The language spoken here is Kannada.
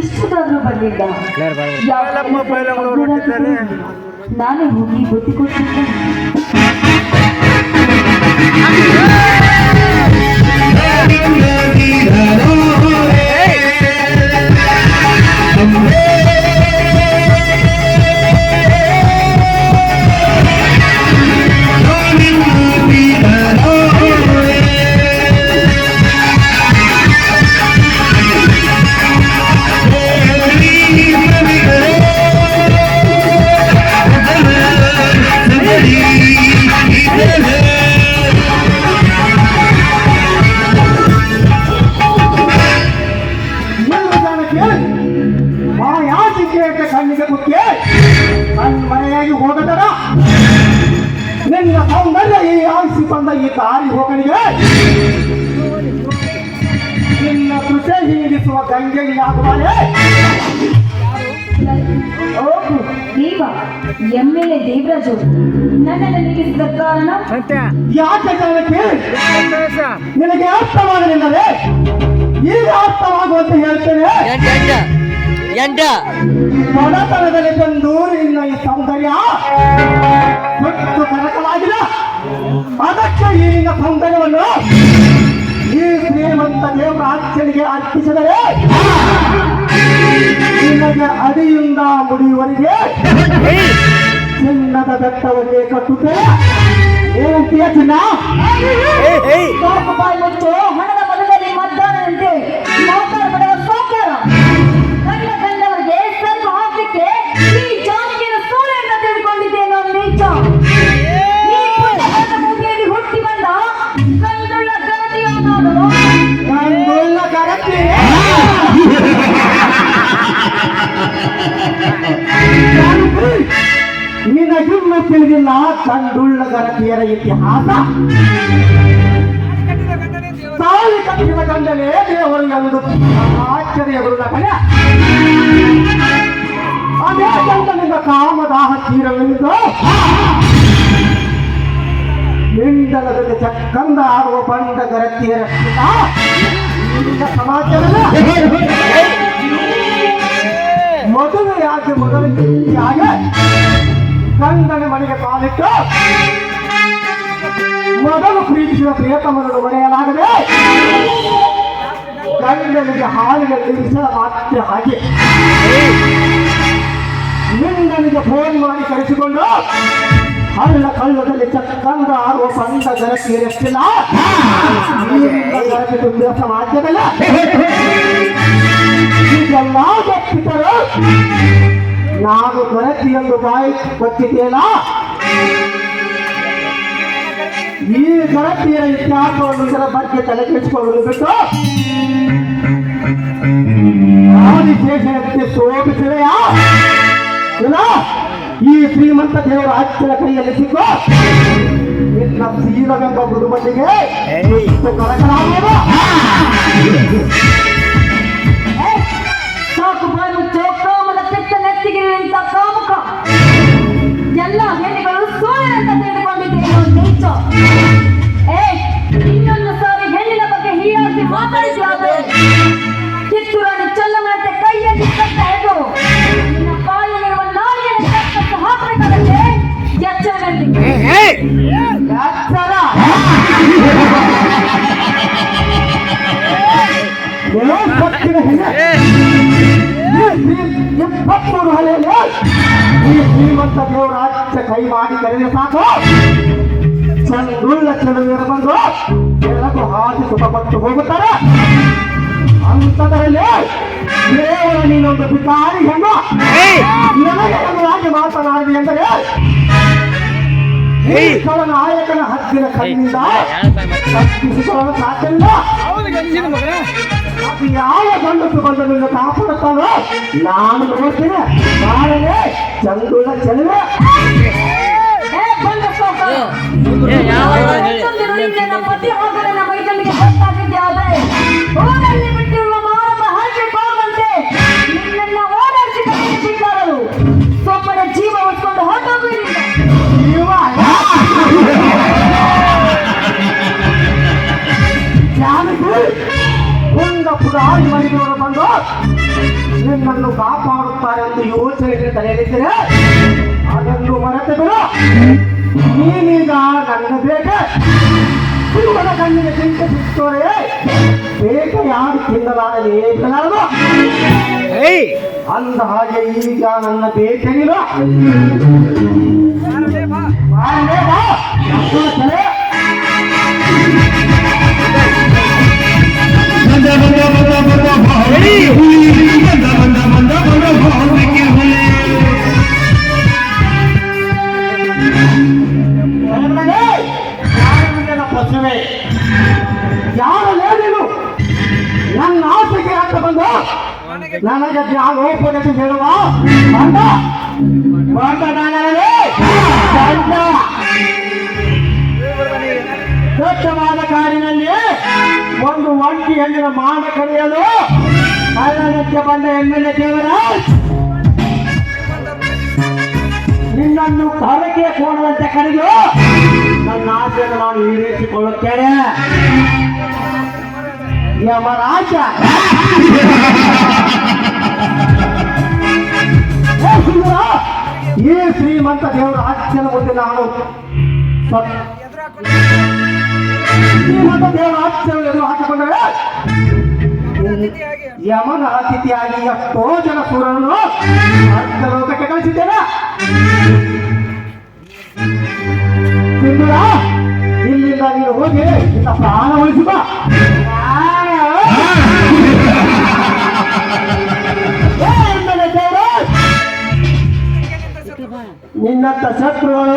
ಇಷ್ಟದಾದ್ರೂ ಬರಲಿಲ್ಲ. ನಾನೇ ಹೋಗಿ ಬುದ್ಧಿ ಕೊಟ್ಟಿದ್ದೆ. ಕಣ್ಣಿಗೆ ಮುಖ್ಯ ನನ್ನ ಮನೆಯಾಗಿ ಹೋಗತಡ ನಿನ್ನ ಸೌಂದರ್ಯ ಈ ಆಯಿಸಿ ಬಂದ ಈ ದಾರಿ ಹೋಗನಿಗೆ ನಿನ್ನ ಕೃಷಿ ಹೀರಿಸುವ ಗಂಗೆಗೆ ಆಗುವಾನೆ. ದೇವ ಎಮ್ಮೆಲೆ ದೇವರಾಜು ನನ್ನನ್ನು ನಿಲ್ಲಿಸಿದ ಕಾರಣ ಯಾಕೆ ಕಾರಣಕ್ಕೆ ನಿನಗೆ ಅರ್ಥವಾಗಲಿಲ್ಲವೇ? ಈಗ ಅರ್ಥವಾಗುವಂತ ಹೇಳ್ತೇನೆ. ಬಡತನದಲ್ಲಿ ಬಂದು ನಿನ್ನ ಈ ಸೌಂದರ್ಯ ಸುಟ್ಟು ಕರಕಲಾಗಿದೆ. ಅದಕ್ಕೆ ಈ ನಿನ್ನ ಸೌಂದರ್ಯವನ್ನು ಈ ಶ್ರೀಮಂತ ದೇವರಾಜನಿಗೆ ಅರ್ಪಿಸಿದರೆ ನಿನಗೆ ಅಡಿಯಿಂದ ಮುಡಿಯುವರಿಗೆ ಚಿನ್ನದ ಬೆಟ್ಟವನ್ನೇ ಕಟ್ಟುತ್ತೇನೆ. ಏನಂತೀಯ ಚಿನ್ನ? ಹಣದ ಮೊದಲಲ್ಲಿ ಮತದಾನದಂತೆ ನೌಕರ ಪಡೆಯುವ ಸೌಕರ್ಯ ಕಣ್ಣ ಕಂಡವರಿಗೆ ಸ್ವಲ್ಪ ಹಾಕಲಿಕ್ಕೆ ಈ ಜಾತಿಯನ್ನು ಸೂರ್ಯನ ತೆಗೆದುಕೊಂಡಿದ್ದೇನೆ. ನೀಚ ಭೂಮಿಯಲ್ಲಿ ಹುಟ್ಟಿ ಬಂದ ಕಂಡುಳ್ಳ ಗರತಿಯವನು ಕಂಡುಳ್ಳ ಗರತಿ ನಿನಗಿನ್ನೂ ತಿಳಿದಿಲ್ಲ ಕಂಡುಳ್ಳ ಗರತಿಯರ ಇತಿಹಾಸ. ತಾಳಿ ಕಟ್ಟಿದ ಗಂಡನೇ ದೇವರು ಎಂದು ಆಶ್ಚರ್ಯ ಗುರುಳ ಕಲೆ. ಅದೇ ಗಂಡನಿಂದ ಕಾಮದಾಹ ತೀರವೆಂದು ಮಿಂಡಲದಲ್ಲಿ ಚಕ್ಕಂದ ಆಡುವ ಬಂಡ ಗರತಿಯರ ಸಮಾಚಾರದ ಮದುವೆಯಾಗಿ ಮೊದಲಿಗೆ ಗಂಡನ ಮನೆಗೆ ಕಾಲಿಟ್ಟು ಮೊದಲು ಪ್ರೀತಿಸಿದ ಪ್ರಿಯತಮನನ್ನು ಮರೆಯಲಾಗದೆ ಗಂಡನಿಗೆ ಹಾಲಿನಲ್ಲಿ ವಿಷ ಮಾತ್ರ ಹಾಗೆ ಮಿಂಡನಿಗೆ ಫೋನ್ ಮಾಡಿ ಕರೆಸಿಕೊಂಡು ಹಳ್ಳ ಕಳ್ಳದಲ್ಲಿ ಚಕ್ಕಂದ ಆಡುವ ಬಂದ ಗರತಿಯರೆಷ್ಟಿಲ್ಲ ಗರತಿ ತುಂಬಿದ ಸಮಾಜದಲ್ಲಿ ಇದೆಲ್ಲ ಗೊತ್ತಿದ್ದರು ನಾನು ಗರತಿ ಎಂದು ಬಾಯಿ ಗೊತ್ತಿದ್ದೇನಾ? ಈ ಗರತಿಯ ಇತಿಹಾಸವನ್ನು ಇದರ ಬಗ್ಗೆ ತಲೆ ಕೆಡಿಸಿಕೊಳ್ಳಲು ಬಿಟ್ಟು ಆದಿಶೇಷನಕ್ಕೆ ಸೋಪಿಸಿದೆಯಾ? ಇಲ್ಲ, ಈ ಶ್ರೀಮಂತ ದೇವರ ಅಚ್ಚನ ಕೈಯಲ್ಲಿ ಸಿಕ್ಕು ನಿನ್ನ ಸೀಲವೆಂಬ ಗುರುಮಟ್ಟಿಗೆ ಕರಕಲಾಗುವುದು. ಸಾಕು ಬಾಯಿ ಚೌಕಾಮದ ಕೆಟ್ಟ ನೆತ್ತಿಗಿರುವಂತ ಕಾಮುಕ ಎಲ್ಲ ಹೆಣ್ಣುಗಳು ಸೂರ್ಯನಂತ ತೆಗೆದುಕೊಂಡಿದ್ದೇನೆ. ನೀಚ ಇನ್ನೊಂದು ಸಾರಿ ಹೆಣ್ಣಿನ ಬಗ್ಗೆ ಹೀಯಾಸಿ ಮಾತಾಡಿಸಲಾದರೆ ಕಿತ್ತೂರಾಣಿ ಚೆಲ್ಲಮ್ಮನಂತೆ ಕೈಯಲ್ಲಿ ಕಟ್ಟ ಎದ್ದು ನಿನ್ನ ಕಾಯಲ್ಲಿರುವ ನಾಲಿಗೆಯನ್ನು ಕಟ್ಟು ಹಾಕಬೇಕಾದರೆ ಎಚ್ಚರದಲ್ಲಿ ಇಪ್ಪತ್ಮೂರು ಹಳೆಯಲ್ಲಿ ಈ ಶ್ರೀಮಂತ ದೇವರಾಜ್ಯ ಕೈ ಮಾಡಿ ಕರೆದ ಸಾಕು ಚಂದುಳ್ಳ ಚೆಲುವೆಯರು ಬಂದು ಎಲ್ಲರೂ ಹಾಕಿ ಸುಖಪಟ್ಟು ಹೋಗುತ್ತಾರೆ. ಅಂತದರಲ್ಲಿ ದೇವರ ನೀನೊಂದು ಭಿಕಾರಿ ಹೆಣ್ಣು ನನಗೆ ನನ್ನದಾಗಿ ಮಾತನಾಡಿದೆ ಎಂದರೆ ನಾಯಕನ ಹತ್ತಿರ ಕಣ್ಣಿಂದ ತಪ್ಪಿಸಿಕೊಳ್ಳಲು ಸಾಧ್ಯವಿಲ್ಲ. ಅದು ಯಾವ ಗಂಡಸು ಬಂದು ನಿನ್ನ ಕಾಪಾಡುತ್ತಾನೋ ನಾನು ನೋಡ್ತೇನೆ. ನಾಳೆ ಚಂದುಳ್ಳ ಚೆಲುವೆ ಪತಿ ಹೋಗದೆ ನಮ್ಮ ಮೈದಂಡಿಗೆ ಗೊತ್ತಾಗಿದ್ದೆ. ಆದರೆ ಊರಲ್ಲಿ ಬಿಟ್ಟಿರುವ ಮಾರಮ್ಮ ಹಾಕಿ ಹೋಗುವಂತೆ ನಿನ್ನನ್ನು ಓಡಾಡಿಸಿ ಕಟ್ಟಿದ್ದಾರರು ಸೊಪ್ಪನ ಜೀವ ಉಟ್ಕೊಂಡು ಹೊರಟೋಗುವುದಿಲ್ಲ. ಕುಂದ ಪುರಾಣಿ ಮನೆಯವರು ಬಂದು ನಿನ್ನನ್ನು ಕಾಪಾಡುತ್ತಾರೆ ಎಂದು ಯೋಚನೆ ತಲೆಯಲ್ಲಿದ್ದರೆ ಅದನ್ನು ಮರೆತು ಬಿಡು. ನೀನೀಗ ನನ್ನ ಬೇಟೆ ಶಿವನ ಕಣ್ಣಿಗೆ ಚಿಂತೆ ಸಿಕ್ತೋರೆ ಬೇಟೆ ಯಾರು ತಿನ್ನಲಾರದೆ ಬಿಡಲಾರದು. ಅಂದ ಹಾಗೆ ಈಗ ನನ್ನ ಬೇಟೆಗಿಲ್ಲ. ಪಶುವೆ ಯಾರಲ್ಲೇ ನೀನು ನನ್ನ ಆಸೆಗೆ ಅಂತ ಬಂದು ನನಗೆ ಜ್ಞಾನೋಪದೇಶ ಹೇಳುವ ದಟ್ಟವಾದ ಕಾಡಿನಲ್ಲಿ ಒಂದು ಒಂಟಿ ಹೆಣ್ಣಿನ ಮಾಡ ಕರೆಯಲು ಕಳ್ಳನಕ್ಕೆ ಬಂದ ಹೆಣ್ಣಿನ ದೇವರಾಜ್ ನಿನ್ನನ್ನು ಕರಕೆ ಕೋಣದಂತೆ ಕರೆದು ನನ್ನ ಆಸೆಯನ್ನು ನಾನು ಈಡೇರಿಸಿಕೊಳ್ಳುತ್ತೇನೆ. ಯಮರಾಜ ಈ ಶ್ರೀಮಂತ ದೇವರ ಆಜ್ಞೆಯ ಮುಂದೆ ನಾನು ಶ್ರೀಮಂತ ದೇವರ ಆಜ್ಞೆಯನ್ನು ಎದುರು ಹಾಕಿಕೊಂಡರೆ ಯಮನ ಅತಿಥಿಯಾಗಿ ಎಷ್ಟೋ ಜನ ಸೂರನ್ನು ಲೋಕಕ್ಕೆ ಕಳಿಸಿದ್ದೇನೆ. ಸಿಂಧೂರ ಇಲ್ಲಿಂದ ನೀನು ಹೋಗಿ ನಿನ್ನ ಪ್ರಾಣ ಉಳಿಸಿದ ನಿನ್ನಂತ ಶತ್ರುಗಳು